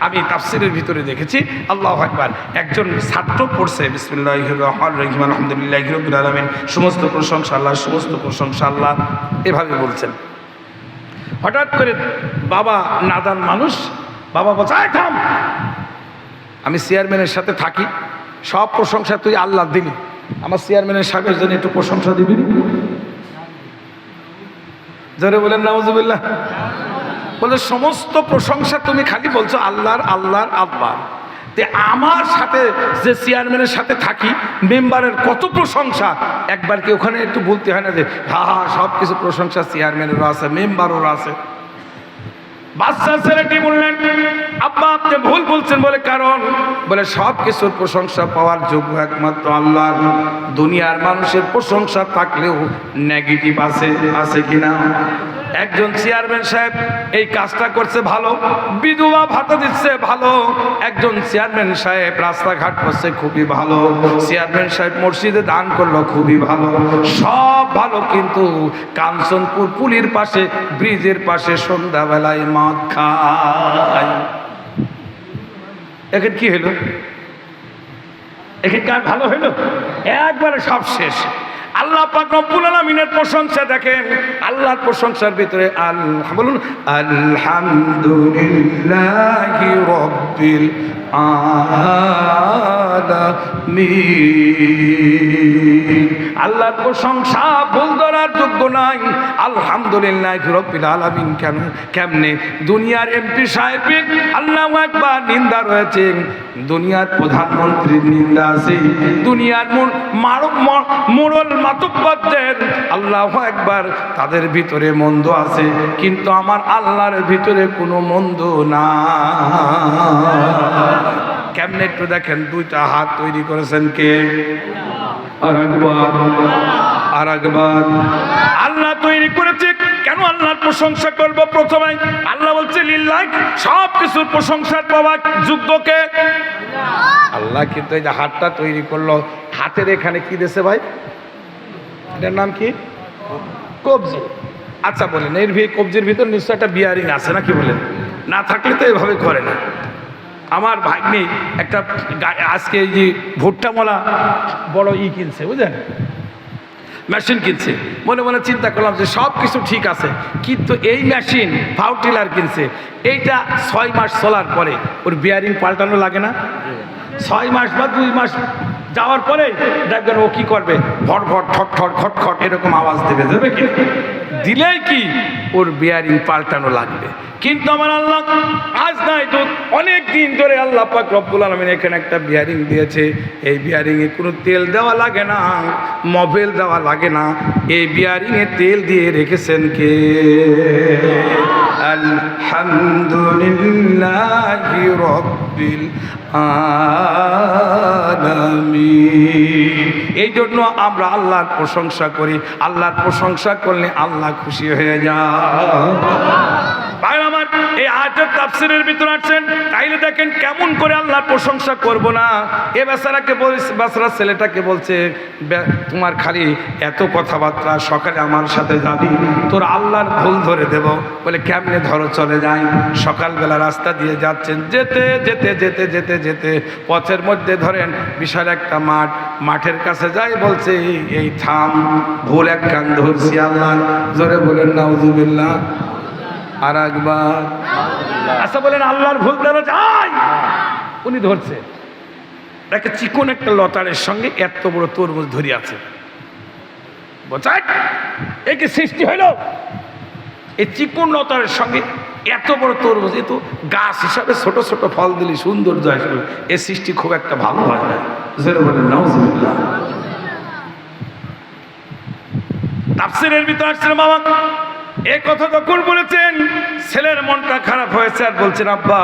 আমি তাফসিরের ভিতরে দেখেছি, আল্লাহু আকবার, একজন ছাত্র পড়ছে বিসমিল্লাহির রহমানির রহিম আলহামদুলিল্লাহি রাব্বিল আলামিন, সমস্ত প্রশংসা আল্লাহ, সমস্ত প্রশংসা আল্লাহ, এভাবে বলছেন। হঠাৎ করে বাবা নাদান মানুষ, বাবা বলছে আয় থাম, আমি চেয়ারম্যানের সাথে থাকি, সব প্রশংসা তুই আল্লাহ দিলি, আমার চেয়ারম্যানের সাহেবের জন্য একটু প্রশংসা দিবি? জোরে বলেন নাউজুবিল্লাহ। বলে সমস্ত প্রশংসা তুমি খালি বলছো আল্লাহর আল্লাহর আল্লাহ, তে আমার সাথে যে চেয়ারম্যানের সাথে থাকি মেম্বারের কত প্রশংসা, একবার কি ওখানে একটু বলতে হয় না যে হা হা সব কিছু প্রশংসা চেয়ারম্যানেরও আছে মেম্বারেরও আছে? বাচ্চা ছেলেটি বললেন আব্বা আপনি ভুল বলছেন। বলে কারণ? বলে সব কিছুর প্রশংসা পাওয়ার যোগ্য একমাত্র আল্লাহ। দুনিয়ার মানুষের প্রশংসা থাকলেও নেগেটিভ আছে কিনা? একজন চেয়ারম্যান সাহেব এই কাজটা করছে ভালো, বিধবা ভাতা দিচ্ছে ভালো, একজন চেয়ারম্যান সাহেব রাস্তাঘাট করছে খুবই ভালো, চেয়ারম্যান সাহেব মসজিদে দান করলো খুবই ভালো, সব ভালো, কিন্তু কাঞ্চনপুর পুলের পাশে ব্রিজের পাশে সন্ধ্যাবেলায় মদ খায়। এখন কি হলো? এখন কার ভালো হইল? একবারে সব শেষ। আল্লাহ পাক রব্বুল আলামিনের প্রশংসা দেখেন, আল্লাহর প্রশংসার ভিতরে বলুন আলহামদুলিল্লাহি রাব্বিল আলামিন। আল্লাহর প্রশংসা ভুল ধরার যোগ্য নাই। আলহামদুলিল্লাহি রাব্বিল আলামিন কেন? কেমনে? দুনিয়ার এমপি সাহেবের আল্লাহু আকবার নিন্দা রয়েছে, দুনিয়ার প্রধানমন্ত্রীর নিন্দা আছে, দুনিয়ার মোড়ল মাতব্বরদের আল্লাহু আকবার তাদের ভিতরে মন্দ আছে, কিন্তু আমার আল্লাহর ভিতরে কোনো মন্দ না। কেমনে একটু দেখেন, দুইটা হাত তৈরি করেছেন কে? আর একবার আল্লাহ তৈরি করেছে। কেন আল্লাহর প্রশংসা করব? প্রথমে আল্লাহ বলছে লিল্লাহ, সব কিছুর প্রশংসার পাওয়ার যোগ্য কে? আল্লাহ। কিন্তু এই যে হাতটা তৈরি করলো, হাতের এখানে কি দিয়েছে ভাই? এটার নাম কি? কবজি। আচ্ছা বলেন, এর কবজির ভিতর নিশ্চয় একটা বিয়ারিং আছে নাকি? বলেন, না থাকলে তো এভাবে করে না। আমার ভাগ্নি একটা আজকে এই যে ভুট্টা মোলা বড় কিনছে, বুঝলেন, মেশিন কিনছে। মনে মনে চিন্তা করলাম যে সব কিছু ঠিক আছে, কিন্তু এই মেশিন পাওয়ার কিনছে, এইটা 6 মাস চলার পরে ওর বিয়ারিং পাল্টানো লাগে না? 6 মাস বা 2 মাস যাওয়ার পরে দেখবেন ও কি করবে, ভট ভট ঠট ঠট খট খট এরকম আওয়াজ দেবে কি? দিলেই কি ওর বিয়ারিং পাল্টানো লাগবে। কিন্তু আমার আল্লাহ আজ নাই তো অনেক দিন ধরে আল্লাহ পাক রব্বুল আলামিন এখানে একটা বিয়ারিং দিয়েছে। এই বিয়ারিংয়ে কোনো তেল দেওয়া লাগে না, মোবিল দেওয়া লাগে না, এই বিয়ারিংয়ে তেল দিয়ে রেখেছেন কে? আলহামদুলিল্লাহি রাব্বিল আলামিন। এই জন্য আমরা আল্লাহর প্রশংসা করি। আল্লাহর প্রশংসা করলে আল্লাহ খুশি হয়ে যায়। ভাই আমার, এই আয়াতের তাফসীরের ভিতরে আছেন, তাইলে দেখেন কেমন করে আল্লাহর প্রশংসা করব না। এ বেচারাকে বেচারা ছেলেটাকে বলছে তোমার খালি এত কথাবার্তা, সকালে আমার সাথে যাবি, তোর আল্লাহর ভুল ধরে দেব। বলে কেমনে ধরো? চলে যাই। সকালবেলা রাস্তা দিয়ে যাচ্ছেন, যেতে যেতে যেতে যেতে যেতে পথের মধ্যে ধরেন বিশাল একটা মাঠ, মাঠের কাছে যাই বলছে এই থাম, ভুল এক কান ধরছি আল্লাহ। জোরে বলেন নাউজুবিল্লাহ। আর একবার আচ্ছা বলেন আল্লাহর ভুল ধরা যায়? উনি ধরছে একটা চিকন একটা লতারের সঙ্গে এত বড় তরমুজ ধরে আছে। বোঝায় একে সৃষ্টি হইল, এই চিকন লতারের সঙ্গে এত বড় তরমুজ। এ তো গাছ হিসাবে ছোট ছোট ফল দিলে সৌন্দর্য আসবে, এ সৃষ্টি খুব একটা ভালো হয় না। জোরে বলেন নাউজুবিল্লাহ। তাফসীরের ভিতরে আসছে বাবা এই কথা যখন বলেছেন, ছেলের মনটা খারাপ হয়েছে আর বলছেন আব্বা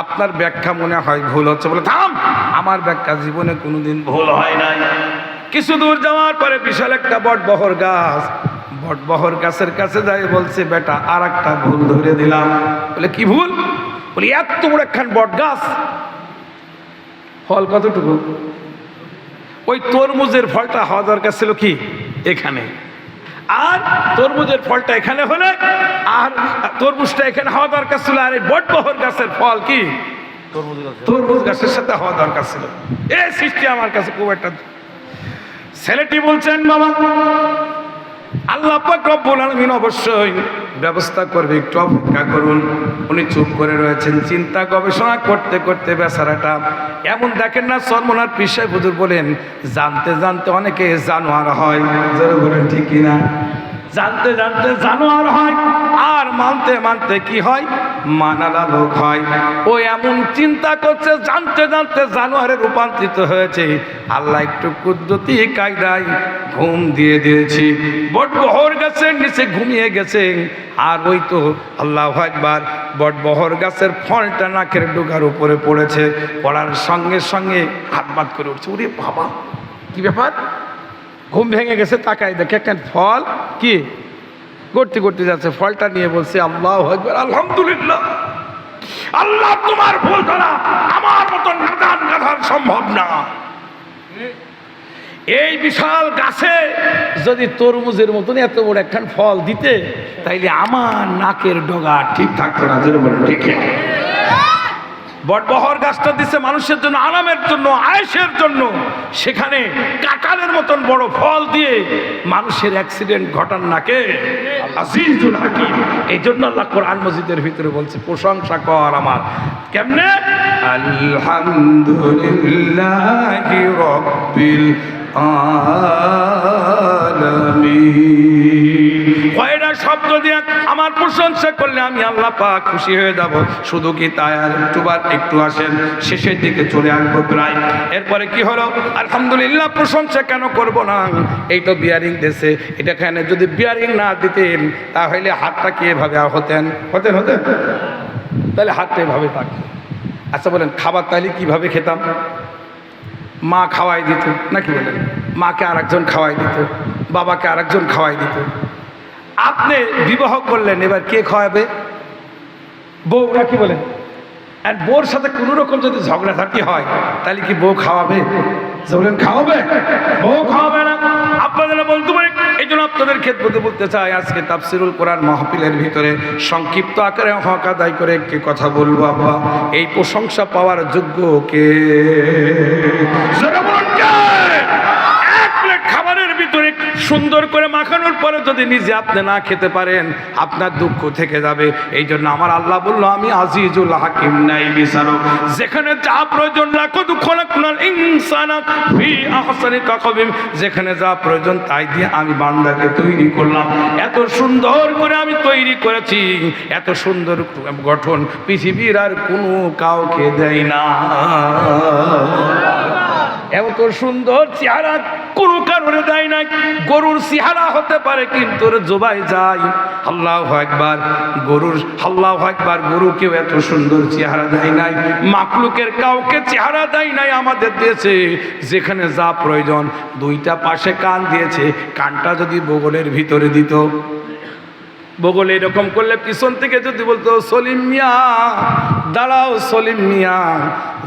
আপনার ব্যাখ্যা মনে হয় ভুল হচ্ছে। বলে থাম, আমার ব্যাখ্যা জীবনে কোনোদিন ভুল হয় নাই। কিছু দূর যাওয়ার পরে বিশাল একটা বটবহর গাছ, বটবহর গাছের কাছে যাই বলছে বেটা আর একটা ভুল ধরে দিলাম। বলে কি ভুল? বলি এত বড় একখান বট গাছ, ফল কতটুকু? ওই তরমুজের ফলটা হওয়া দরকার ছিল কি এখানে, আর তরমুজের ফলটা এখানে হলে, আর তরমুজটা এখানে হওয়া দরকার ছিল, আর এই বটবহর গাছের ফল কি তরমুজ গাছের সাথে হওয়া দরকার ছিল। এই সৃষ্টি আমার কাছে খুব একটা। ছেলেটি বলছেন, বাবা আল্লাহ পাক রব্বুল আলামিন অবশ্যই ব্যবস্থা করবে, একটু অপেক্ষা করুন। উনি চুপ করে রয়েছেন, চিন্তা গবেষণা করতে করতে বেচারাটা এমন দেখেন না, সলমনার পীর সাহেব হুজুর বলেন, জানতে জানতে অনেকে জানোয়ার হয়। জোরে বলেন ঠিক কিনা? জানতে জানতে জানোয়ার হয়, আর মানতে মানতে কি হয়? মানালা লোক হয়। ও এমন চিন্তা করছে, জানতে জানতে জানোয়ারে রূপান্তরিত হয়েছে। আল্লাহ একটু কুদরতি কায়দায় ঘুম দিয়ে দিয়েছি, বটবহর গাছের নিচে ঘুমিয়ে গেছে। আর ওই তো আল্লাহু আকবার, বটবহর গাছের ফলটা নাকের ডোগার উপরে পড়েছে। পড়ার সঙ্গে সঙ্গে হাত বাদ করে উঠছে। ওরে বাবা, কি ব্যাপার? ঘুম ভেঙে গেছে, তাকাই দেখে একটা ফল কি করতে করতে যাচ্ছে। ফলটা নিয়ে বলছে, আল্লাহু আকবার, আলহামদুলিল্লাহ, আল্লাহ তোমার ফল ধরা আমার মতো নাদান গাধার সম্ভব না। এই বিশাল গাছে যদি তরমুজের মতন এত বড় একখান ফল দিতে, তাইলে আমার নাকের ডগা ঠিক থাকতো না। যেটা বলেন ঠিক। বটবহর গাছটা দিচ্ছে মানুষের জন্য, আরামের জন্য, আয়েশের জন্য। সেখানে কাঁঠালের মতন বড় ফল দিয়ে মানুষের অ্যাক্সিডেন্ট ঘটান নাকে আজিজুল হাকিম। এই জন্য আল্লাহ কোরআন মজিদের ভিতরে বলছে, প্রশংসা কর আমার। কেমনে? আলহামদুলিল্লাহি রাব্বিল আলামিন। কয়টা শব্দ দিয়ে আমার প্রশংসা করলে আমি আল্লাহ পাক খুশি হয়ে যাব। শুধু কি তাই? আর একটু আসেন, শেষের দিকে চলে আসবো প্রায়। এরপরে কি হলো? আলহামদুলিল্লাহ, প্রশংসা কেন করব না? এই তো বিয়ারিং দিয়েছে, এটাখানে যদি বিয়ারিং না দিতেন তাহলে হাতটা কি এভাবে হতেন? তাহলে হাতটা এভাবে থাকতো। আচ্ছা বলেন, খাবার তাহলে কিভাবে খেতাম? মা খাওয়াই দিত নাকি বলেন? মাকে আরেকজন খাওয়াই দিত, বাবাকে আরেকজন খাওয়াই দিত। আপনি বিবাহ করলেন, এবার কে খাওয়াবে? বউ নাকি বলেন? আর বউর সাথে কোনো রকম যদি ঝগড়াঝাটি হয়, তাহলে কি বউ খাওয়াবে? বলেন খাওয়াবে? বউ খাওয়াবে না। আপনাদের বলতে পারি। এই জন্য আপনাদের ক্ষেত্রে বলতে চাই, আজকে তাফসিরুল কোরআন মাহফিলের ভিতরে সংক্ষিপ্ত আকারে হক আদায় করে একটি কথা বলবো। আব্বা, এই প্রশংসা পাওয়ার যোগ্য কে? এক প্লেট খাবারের ভিতরে সুন্দর করে মাখানোর পরে যদি নিজে আপনি না খেতে পারেন, আপনার দুঃখ থেকে যাবে। এই জন্য আমার আল্লাহ বলল, আমি আজিজুল হাকিম, নাই বিচারক। যেখানে যা প্রয়োজন, লাকুদ খালাকনাল ইনসানা ফি আহসানি তাকওয়িম, যেখানে যা প্রয়োজন তাই দিয়ে আমি বান্দাকে তৈরি করলাম। এত সুন্দর করে আমি তৈরি করেছি, এত সুন্দর গঠন পৃথিবীর আর কোনো কাউকে দেয় না। এত সুন্দর চেহারা কোনো কারণে দেয় নাই। গরুর চেহারা হতে পারে, কিন্তু জবাই যায়। আল্লাহু আকবার, আল্লাহু আকবার, গরুকেও এত সুন্দর চেহারা দেয় নাই। মাখলুকের কাউকে চেহারা দেয় নাই, আমাদের দিয়েছে যেখানে যা প্রয়োজন। দুইটা পাশে কান দিয়েছে, কানটা যদি বগলের ভিতরে দিত, বগলে এরকম করলে পিছন থেকে যদি বলতো, সলিম মিয়া দাঁড়াও, সলিম মিয়া,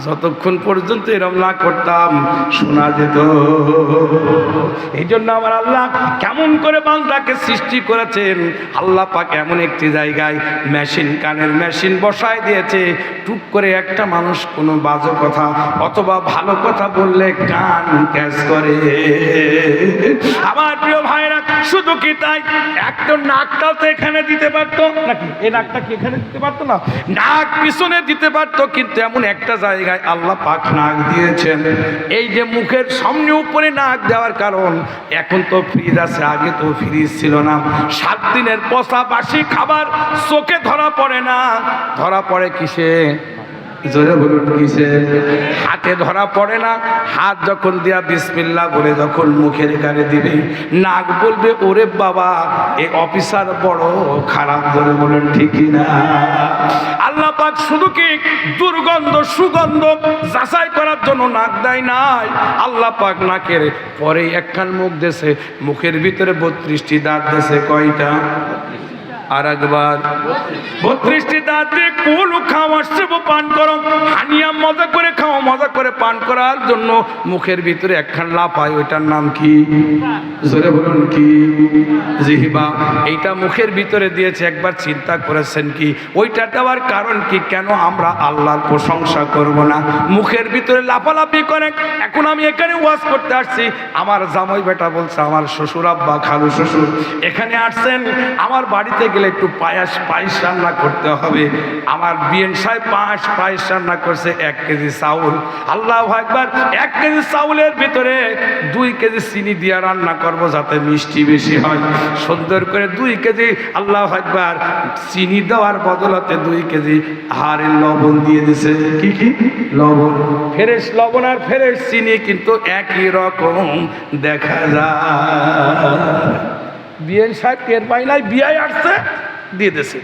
যতক্ষণ পর্যন্ত এরকম না করতাম শোনা যেত। এই জন্য আমার আল্লাহ কেমন করে বান্দাকে সৃষ্টি করেছেন। আল্লাহ পাক এমন একটি জায়গায় মেশিন, কানের মেশিন বসায় দিয়েছে। টুক করে একটা মানুষ কোনো বাজে কথা অথবা ভালো কথা বললে কান ক্যাচ করে। আমার প্রিয় ভাইরা, শুধু কি তাই, একটা নাকটা তো এখানে দিতে পারতো নাকি? এই নাকটা কি এখানে দিতে পারতো না? নাক পিছনে দিতে পারতো, কিন্তু এমন একটা জায়গায় আল্লাহ পাক নাক দিয়েছেন। এই যে মুখের সামনে উপরে নাক দেওয়ার কারণ, এখন তো ফ্রিজ আছে, আগে তো ফ্রিজ ছিল না। 7 দিনের পচা বাসি খাবার চোখে ধরা পড়ে না, ধরা পড়ে কিসে? জোরে বলুন কিসে? হাতে ধরা পড়ে না। হাত যখন দিয়া বিসমিল্লাহ বলে যখন মুখের কানে দিবে, নাক বলবে ওরে বাবা, এই অফিসার বড় খারাপ। জোরে বলুন ঠিকই না? আল্লাহ পাক শুধু কি দুর্গন্ধ সুগন্ধ যাচাই করার জন্য নাক দেয় নাই, আল্লাহ পাক নাকের পরে একখান মুখ দেছে, মুখের ভিতরে 32টি দাঁত দেছে। কয়টা? আর একবার 32টি দাঁত দিয়ে কুল খাও, আসছে পান করো, হানিয়া মজা করে খাও, মজা করে করে পান করার জন্য মুখের ভিতরে একখান লাফায়, ওইটার নাম কি? জোরে বলুন কি? জিহ্বা। এইটা মুখের ভিতরে দিয়েছে, একবার চিন্তা করেছেন কি ওইটা দেওয়ার কারণ কি? কেন আমরা আল্লাহর প্রশংসা করব না? মুখের ভিতরে লাফালাফি করে। এখন আমি এখানে ওয়াজ করতে আসছি, আমার জামাই বেটা বলছে, আমার শ্বশুর আব্বা খালু শ্বশুর এখানে আসছেন, আমার বাড়িতে গেলে একটু পায়েস রান্না করতে হবে। আমার বিএন সাহেব পায়েস রান্না করছে 1 কেজি চাউল। আল্লাহু আকবার। 1 কেজি চাউলের ভিতরে 2 কেজি চিনি দিয়ে রান্না করব যাতে মিষ্টি বেশি হয়। সুন্দর করে 2 কেজি আল্লাহু আকবার চিনি দেওয়ার বদলতে 2 কেজি হাড়ের লবণ দিয়ে দিছে। কি লবণ? ফ্রেশ লবণ আর ফ্রেশ চিনি কিন্তু একই রকম দেখা যায়। বিএন সাহেব টের পাই নাই, বিয়ায় আসছে, দিয়ে দিছে।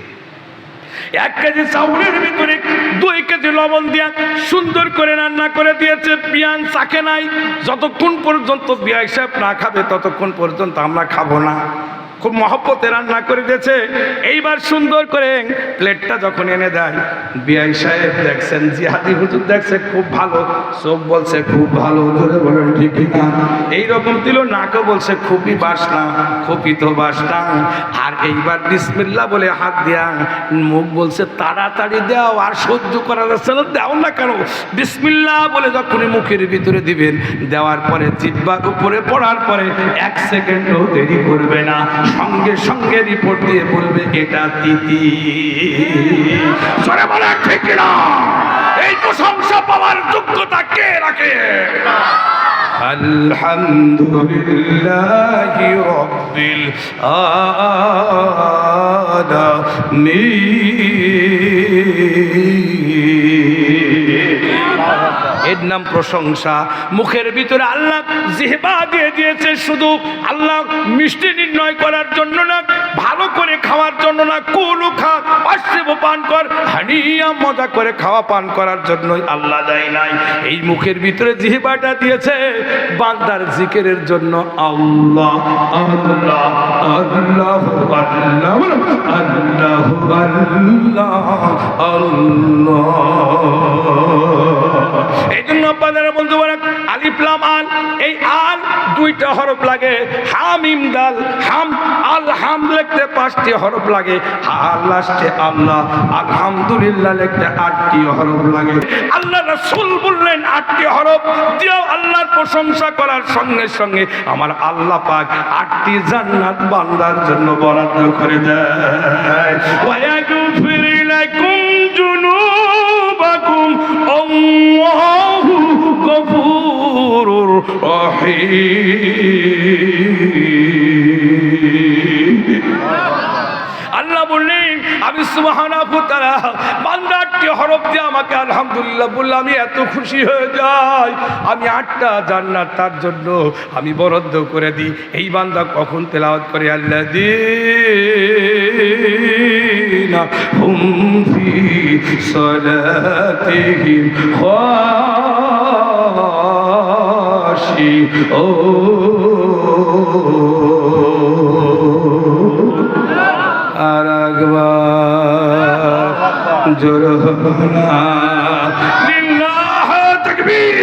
1 কেজি চাউলের ভিতরে 2 কেজি লবণ দিয়া সুন্দর করে রান্না করে দিয়েছে। বিয়ান চাকে নাই। যতক্ষণ পর্যন্ত বিয়াই সাহেব না খাবে ততক্ষণ পর্যন্ত আমরা খাবো না। খুব মহব্বতে রান্না করে দিয়েছে। এইবার সুন্দর করে প্লেটটা যখন এনে দেয়, বিআই সাহেব দেখছেন, জিহাদি হুজুর দেখছে খুব ভালো, চোখ বলছে খুব ভালো, ধরে বলেন ঠিক না? এইরকম দিল, নাকও বলছে খুবই বাসনা, খুবই তো বাসনা। আর এইবার বিসমিল্লাহ বলে হাত দিয়া মুখ বলছে তাড়াতাড়ি দাও, আর সহ্য করা যাচ্ছে না, দাও না কেন? বিসমিল্লাহ বলে যখনই মুখের ভিতরে দিবেন, দেওয়ার পরে জিহ্বার উপরে পড়ার পরে 1 সেকেন্ডও দেরি করবে না, সঙ্গে সঙ্গে রিপোর্ট দিয়ে বলবে এটা তিতি। জোরে বলে ঠিক না? এই প্রশংসা পাওয়ার যোগ্যতা কে রাখে? আলহামদুলিল্লাহি রাব্বিল আলামিন। এর নাম প্রশংসা। মুখের ভিতরে আল্লাহ জিহ্বা দিয়ে দিয়েছে, শুধু আল্লাহ মিষ্টি নির্ণয় করার জন্য না, ভালো করে খাওয়ার জন্য না, কুলু খা পাশিব পান কর, হানিয়া মজা করে খাওয়া পান করার জন্যই আল্লাহ দেয় নাই। এই মুখের ভিতরে জিহ্বাটা দিয়েছে বান্দার জিকিরের জন্য। আল্লাহ আল্লাহ আল্লাহ আল্লাহ আল্লাহ আল্লাহ। এই জন্য আপনারা বলতে পারেন আলিফ লাম আল, এই আল 2টা হরফ লাগে, হামিম দাল, হাম আল হাম লিখতে 5টি হরফ লাগে, আর লাস্টে আল্লাহ আলহামদুলিল্লাহ লিখতে 8টি হরফ লাগে। আল্লাহ রাসূল বললেন 8টি হরফ দিও আল্লাহর প্রশংসা করার সঙ্গে সঙ্গে আমার আল্লাহ পাক 8টি জান্নাত বান্দার জন্য বরাদ্দ করে দেয়। ওয়া ইয়াগফিরু লাকুম জুনুবাকুম আল্লাহু গফুরুর রহিম। আল্লাহ বললেন আমি সুবহানাহু ওয়া তাআলা বান্দা 8টি হরফ দিয়ে আমাকে আলহামদুলিল্লাহ বললে আমি এত খুশি হয়ে যাই, আমি 8টা জান্নাত তার জন্য আমি বরাদ্দ করে দিই। এই বান্দা কখন তেলাওয়াত করে আল্লাযীনা হুম ফি সালাতিহিম খাশিউন। আর একবার জোর লিল্লাহ তাকবীর।